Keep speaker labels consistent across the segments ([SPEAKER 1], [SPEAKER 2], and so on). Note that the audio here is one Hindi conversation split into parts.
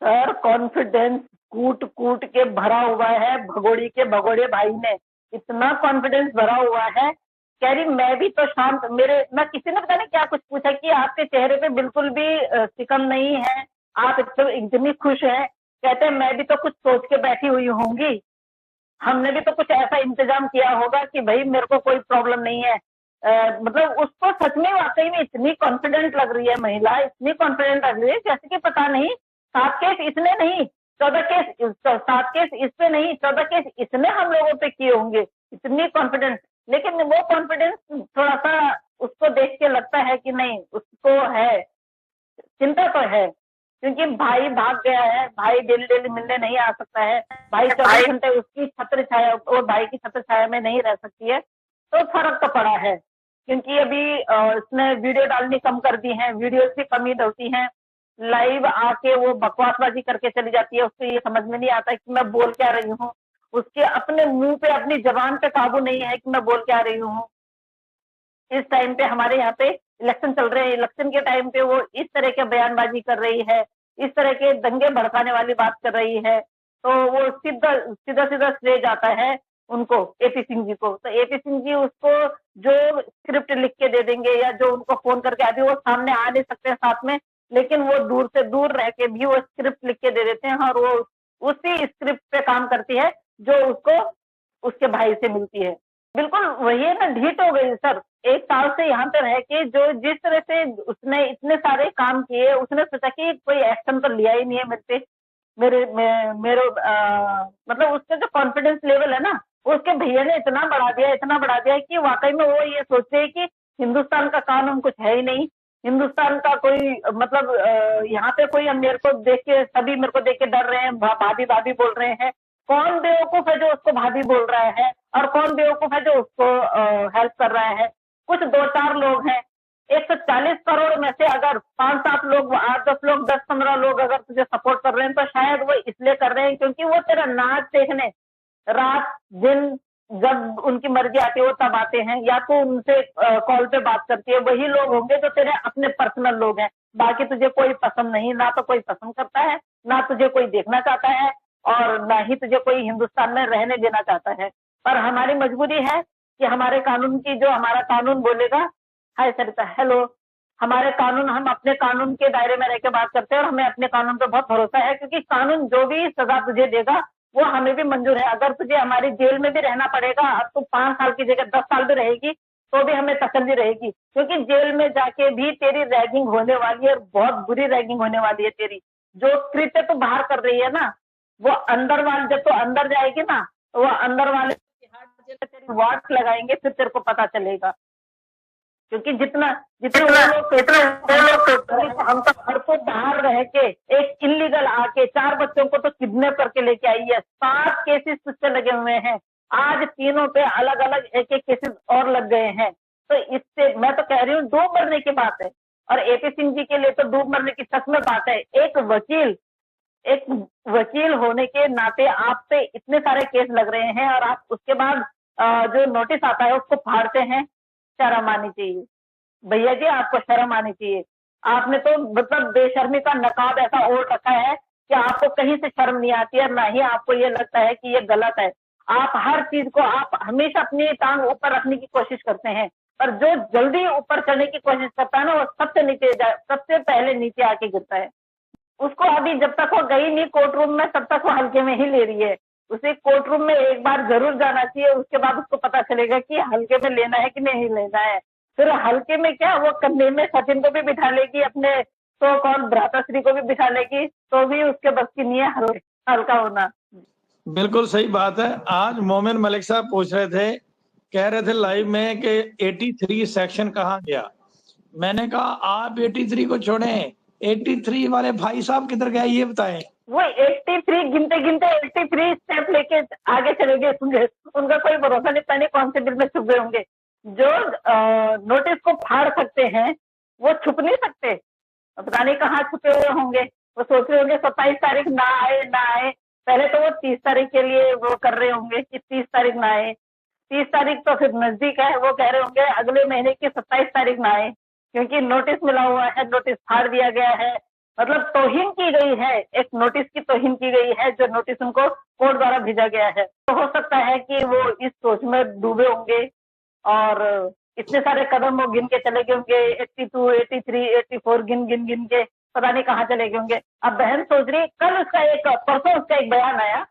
[SPEAKER 1] सर कॉन्फिडेंस कूट कूट के भरा हुआ है, भगोड़ी के भगोड़े भाई ने इतना कॉन्फिडेंस भरा हुआ है। कह रही मैं भी तो शांत, मेरे ना किसी ने पता नहीं क्या कुछ पूछा कि आपके चेहरे पे बिल्कुल भी सिकन नहीं है, आप इतनी खुश हैं। कहते हैं मैं भी तो कुछ सोच के बैठी हुई होंगी, हमने भी तो कुछ ऐसा इंतजाम किया होगा कि भाई मेरे को कोई प्रॉब्लम नहीं है। मतलब उसको सच में वाकई में इतनी कॉन्फिडेंट लग रही है महिला, इतनी कॉन्फिडेंट लग रही है जैसे कि पता नहीं 7 केस इसने नहीं, 14 केस, 7 केस इस पे नहीं, 14 केस इसने हम लोगों पे किए होंगे, इतनी कॉन्फिडेंस। लेकिन वो कॉन्फिडेंस थोड़ा सा उसको देख के लगता है कि नहीं, उसको है, चिंता तो है, क्योंकि भाई भाग गया है, भाई डेली डेली मिलने नहीं आ सकता है, भाई 24 घंटे उसकी छत्र छाया और भाई की छत्र छाया में नहीं रह सकती है। तो फर्क तो पड़ा है, क्योंकि अभी इसने वीडियो डालनी कम कर दी है, वीडियोस भी कम ही डलती हैं, लाइव आके वो बकवासबाजी करके चली जाती है, उसको ये समझ में नहीं आता कि मैं बोल क्या रही हूँ, उसके अपने मुंह पे अपनी जबान पे काबू नहीं है कि मैं बोल क्या रही हूँ। इस टाइम पे हमारे यहाँ पे इलेक्शन चल रहे हैं, इलेक्शन के टाइम पे वो इस तरह के बयानबाजी कर रही है, इस तरह के दंगे भड़काने वाली बात कर रही है, तो वो सीधा सीधा सीधा श्रेय जाता है उनको, एपी सिंह जी को। तो एपी सिंह जी उसको जो स्क्रिप्ट लिख के दे देंगे या जो उनको फोन करके, अभी वो सामने आ नहीं सकते साथ में, लेकिन वो दूर से दूर रह के भी वो स्क्रिप्ट लिख के दे देते हैं और वो उसी स्क्रिप्ट पे काम करती है जो उसको उसके भाई से मिलती है। बिल्कुल वही है ना, ढीठ हो गई सर। 1 साल से यहाँ पे रह के जो जिस तरह से उसने इतने सारे काम किए, उसने सोचा कि कोई एक्शन तो लिया ही नहीं है मेरे पे, मेरे मतलब उसका जो कॉन्फिडेंस लेवल है ना, वो उसके भैया ने इतना बढ़ा दिया कि वाकई में वो ये सोचते हैं कि हिंदुस्तान का कानून कुछ है ही नहीं, हिंदुस्तान का कोई मतलब यहाँ पे कोई मेरे को देख के, सभी मेरे को देख के डर रहे हैं, भाभी भाभी बोल रहे हैं। कौन बेवकूफ है जो उसको भाभी बोल रहा है, और कौन बेवकूफ है जो उसको हेल्प कर रहा है? कुछ 2-4 लोग हैं, 140 करोड़ में से अगर 5-7 लोग, 8-10 लोग, 10-15 लोग अगर तुझे सपोर्ट कर रहे हैं, तो शायद वो इसलिए कर रहे हैं क्योंकि वो तेरा नाच देखने रात दिन जब उनकी मर्जी आती है वो तब आते हैं, या तो उनसे कॉल पे बात करती है, वही लोग होंगे जो तेरे अपने पर्सनल लोग हैं। बाकी तुझे कोई पसंद नहीं, ना तो कोई पसंद करता है, ना तुझे कोई देखना चाहता है, और ना ही तुझे कोई हिंदुस्तान में रहने देना चाहता है। पर हमारी मजबूरी है कि हमारे कानून की, जो हमारा कानून बोलेगा। हाय सरिता, हेलो। हमारे कानून, हम अपने कानून के दायरे में रह के बात करते हैं और हमें अपने कानून पे बहुत भरोसा है, क्योंकि कानून जो भी सजा तुझे देगा वो हमें भी मंजूर है। अगर तुझे हमारी जेल में भी रहना पड़ेगा, अब तू 5 साल की जगह 10 साल भी रहेगी, तो भी हमें तसल्ली रहेगी, क्योंकि जेल में जाके भी तेरी रैगिंग होने वाली है, और बहुत बुरी रैगिंग होने वाली है तेरी। जो कृत्य तू बाहर कर रही है ना, वो अंदर वाले, जब तो अंदर जाएगी ना, तो वो अंदर वाले तिहाड़ जेल में तेरी वाट लगाएंगे, फिर तेरे को पता चलेगा। क्योंकि जितना जितने वो लोग सोच रहे हैं हम तो घर को बाहर रह के एक इलीगल आके 4 बच्चों को तो किडनैप करके लेके आई है, 7 केसेस तुझसे लगे हुए हैं, आज तीनों पे अलग अलग एक एक केसेस और लग गए हैं। तो इससे मैं तो कह रही हूँ डूब मरने की बात है, और एपी सिंह जी के लिए तो डूब मरने की सच में बात है। एक वकील होने के नाते आप पे इतने सारे केस लग रहे हैं, और आप उसके बाद जो नोटिस आता है उसको फाड़ते हैं। शर्म आनी चाहिए भैया जी, आपको शर्म आनी चाहिए। आपने तो मतलब बेशर्मी का नकाब ऐसा ओढ़ रखा है कि आपको कहीं से शर्म नहीं आती है, ना ही आपको ये लगता है कि ये गलत है। आप हर चीज को, आप हमेशा अपनी टांग ऊपर रखने की कोशिश करते हैं, पर जो जल्दी ऊपर चढ़ने की कोशिश करता है ना, वो सबसे पहले नीचे आके गिरता है। उसको अभी जब तक वो गई नहीं कोर्ट रूम में, तब तक वो हल्के में ही ले रही है। उसे कोर्ट रूम में एक बार जरूर जाना चाहिए, उसके बाद उसको पता चलेगा कि हल्के में लेना है कि नहीं लेना है। फिर हल्के में क्या, वो कंधे में सचिन को भी बिठा लेगी, अपने सो कॉल भ्राताश्री को भी बिठा लेगी, तो भी उसके बस की नहीं है हल्का होना।
[SPEAKER 2] बिल्कुल सही बात है। आज मोमिन मलिक साहब पूछ रहे थे, कह रहे थे लाइव में कि 83 सेक्शन कहाँ गया। मैंने कहा आप 83 को छोड़ें, 83 वाले भाई साहब किधर गए ये बताएं।
[SPEAKER 1] वो 83 गिनते गिनते 83 स्टेप लेके आगे चले गए होंगे, उनका कोई भरोसा नहीं, पता नहीं कौन से बिल में छुप गए होंगे। जो नोटिस को फाड़ सकते हैं वो छुप नहीं सकते, पता नहीं कहाँ छुपे हुए होंगे। वो सोच रहे होंगे 27 तारीख ना आए ना आए, पहले तो वो 30 तारीख के लिए वो कर रहे होंगे कि 30 तारीख ना आए, 30 तारीख तो फिर नजदीक है, वो कह रहे होंगे अगले महीने की 27 तारीख ना आए, क्योंकि नोटिस मिला हुआ है, नोटिस फाड़ दिया गया है, मतलब तौहीन की गई है, एक नोटिस की तौहीन की गई है, जो नोटिस उनको कोर्ट द्वारा भेजा गया है। तो हो सकता है कि वो इस सोच में डूबे होंगे और इतने सारे कदम वो गिन के चले गए होंगे, 82, 83, 84 गिन गिन गिन के पता नहीं कहाँ चले गए होंगे। अब बहन सोच रही, कल परसों उसका एक बयान आया,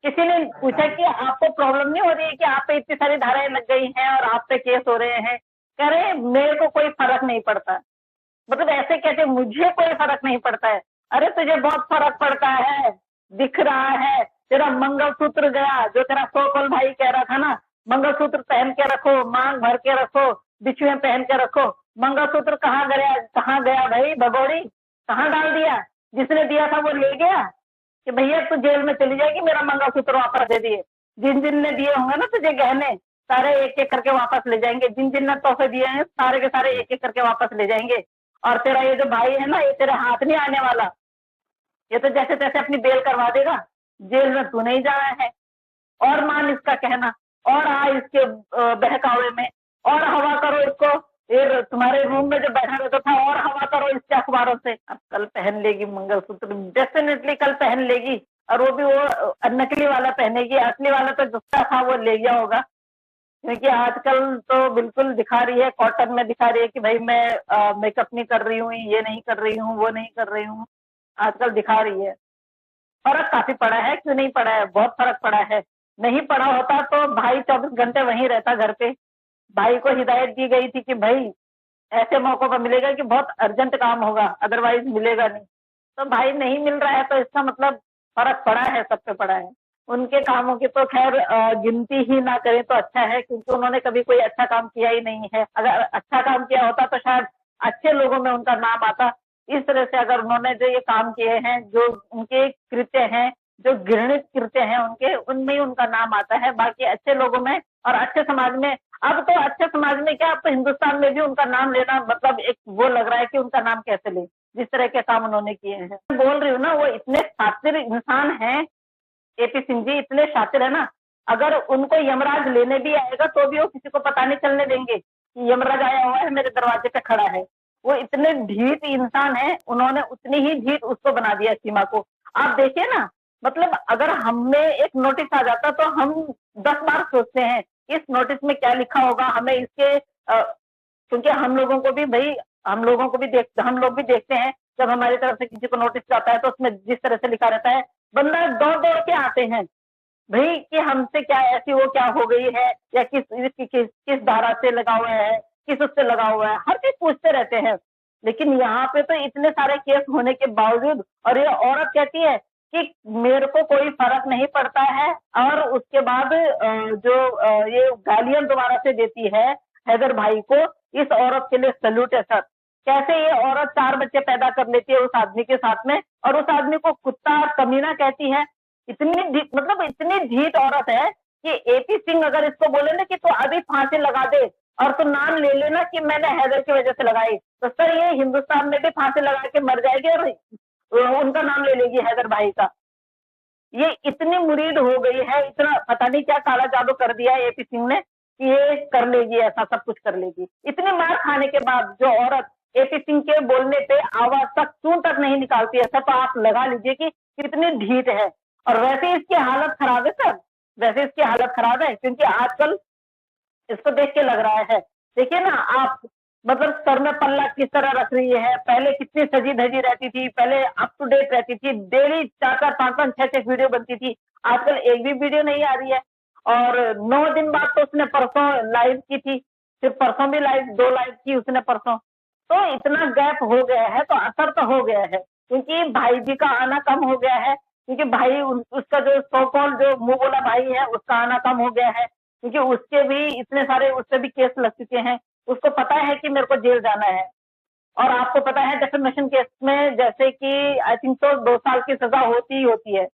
[SPEAKER 1] किसी ने पूछा कि आपको प्रॉब्लम नहीं हो रही है कि आप पे इतनी सारी धाराएं लग गई हैं और आप पे केस हो रहे हैं? कह रहे मेरे को कोई फर्क नहीं पड़ता। मतलब ऐसे कहते मुझे कोई फर्क नहीं पड़ता है। अरे तुझे बहुत फर्क पड़ता है, दिख रहा है, तेरा मंगलसूत्र गया, जो तेरा सोकल भाई कह रहा था ना, मंगलसूत्र पहन के रखो, मांग भर के रखो, बिछुए पहन के रखो। मंगलसूत्र कहाँ गया भाई भगोड़ी? कहाँ डाल दिया? जिसने दिया था वो ले गया कि भैया तू जेल में चली जाएगी, मेरा मंगलसूत्र वापस दे दिए। जिन जिन ने दिए होंगे ना तुझे गहने, सारे एक एक करके वापस ले जाएंगे। जिन जिन ने तोहफे दिए हैं सारे के सारे एक एक करके वापस ले जाएंगे। और तेरा ये जो भाई है ना, ये तेरे हाथ नहीं आने वाला, ये तो जैसे तैसे अपनी बेल करवा देगा, जेल में तू नहीं जा रहा है। और मान इसका कहना, और आ इसके बहकावे में, और हवा करो इसको, फिर तुम्हारे रूम में जो बैठा रहता था, और हवा करो इसके अखबारों से। अब कल पहन लेगी मंगलसूत्र, डेफिनेटली कल पहन लेगी, और वो भी वो नकली वाला पहनेगी, असली वाला तो जिसका था वो ले गया होगा। क्योंकि आजकल तो बिल्कुल दिखा रही है, कॉटन में दिखा रही है कि भाई मैं मेकअप नहीं कर रही हूँ, ये नहीं कर रही हूँ, वो नहीं कर रही हूँ, आजकल दिखा रही है। फर्क काफी पड़ा है, क्यों नहीं पड़ा है? बहुत फर्क पड़ा है। नहीं पड़ा होता तो भाई 24 घंटे वहीं रहता घर पे। भाई को हिदायत दी गई थी कि भाई ऐसे मौकों पर मिलेगा कि बहुत अर्जेंट काम होगा, अदरवाइज मिलेगा नहीं। तो भाई नहीं मिल रहा है, तो इसका मतलब फर्क पड़ा है, सब पे पड़ा है। उनके कामों की तो खैर गिनती ही ना करें तो अच्छा है, क्योंकि उन्होंने कभी कोई अच्छा काम किया ही नहीं है। अगर अच्छा काम किया होता तो शायद अच्छे लोगों में उनका नाम आता। इस तरह से अगर उन्होंने जो ये काम किए हैं, जो उनके कृत्य हैं, जो घृणित कृत्य हैं उनके, उनमें ही उनका नाम आता है। बाकी अच्छे लोगों में और अच्छे समाज में, अब तो अच्छे समाज में क्या, अब तो हिंदुस्तान में भी उनका नाम लेना मतलब एक वो लग रहा है कि उनका नाम कैसे ले, जिस तरह के काम उन्होंने किए हैं। बोल रही हूँ ना, वो इतने शातिर इंसान हैं, एपी सिंह जी इतने शातिर है ना, अगर उनको यमराज लेने भी आएगा तो भी वो किसी को पता नहीं चलने देंगे कि यमराज आया हुआ है, मेरे दरवाजे पे खड़ा है। वो इतने ढीठ इंसान है, उन्होंने उतनी ही ढीठ उसको बना दिया, सीमा को। आप देखिए ना, मतलब अगर हमें एक नोटिस आ जाता तो हम 10 बार सोचते हैं इस नोटिस में क्या लिखा होगा, हमें इसके क्योंकि हम लोगों को भी भाई, हम लोग भी देखते हैं, जब हमारी तरफ से किसी को नोटिस जाता है तो उसमें जिस तरह से लिखा रहता है, बंदा दौड़ दौड़ के आते हैं भाई कि हमसे क्या ऐसी वो क्या हो गई है, या किस धारा से लगा हुआ है, किस उससे लगा हुआ है, हर चीज पूछते रहते हैं। लेकिन यहाँ पे तो इतने सारे केस होने के बावजूद, और ये औरत कहती है कि मेरे को कोई फर्क नहीं पड़ता है, और उसके बाद ये गालियां दोबारा से देती है हैदर भाई को। इस औरत के लिए सैल्यूट है सर। कैसे ये औरत 4 बच्चे पैदा कर लेती है उस आदमी के साथ में, और उस आदमी को कुत्ता कमीना कहती है। मतलब इतनी ढीठ औरत है कि एपी सिंह अगर इसको बोले ना कि तू अभी फांसी लगा दे और तू नाम ले लेना कि मैंने हैदर की वजह से लगाई, तो सर ये हिंदुस्तान में भी फांसी लगा के मर जाएगी और उनका नाम ले लेगी, हैदर भाई का। ये इतनी मुरीद हो गई है, इतना पता नहीं क्या काला जादू कर दिया है एपी सिंह ने कि ये कर लेगी, ऐसा सब कुछ कर लेगी। इतनी मार खाने के बाद जो औरत एपी सिंह के बोलने पे आवाज तक, चूं तक नहीं निकालती है, सब आप लगा लीजिए कि कितनी ढीठ है। और वैसे इसकी हालत खराब है सर, वैसे इसकी हालत खराब है, क्योंकि आजकल इसको देख के लग रहा है, देखिए ना आप, मतलब सर में पल्ला किस तरह रख रही है। पहले कितनी सजी धजी रहती थी, पहले अप टू डेट रहती थी, डेली 4-4, 5-5, 6-6 वीडियो बनती थी। आजकल एक भी वीडियो नहीं आ रही है। और 9 दिन बाद तो उसने परसों लाइव की थी, फिर परसों भी लाइव, 2 लाइव की उसने परसों। तो इतना गैप हो गया है, तो असर तो हो गया है, क्योंकि भाई जी का आना कम हो गया है। क्योंकि भाई उसका जो सो कॉल्ड जो मुंह बोला भाई है, उसका आना कम हो गया है, क्योंकि उसके भी इतने सारे उससे भी केस लग चुके हैं। उसको पता है कि मेरे को जेल जाना है। और आपको पता है डेफेमेशन केस में जैसे कि आई थिंक तो 2 साल की सजा होती ही होती है।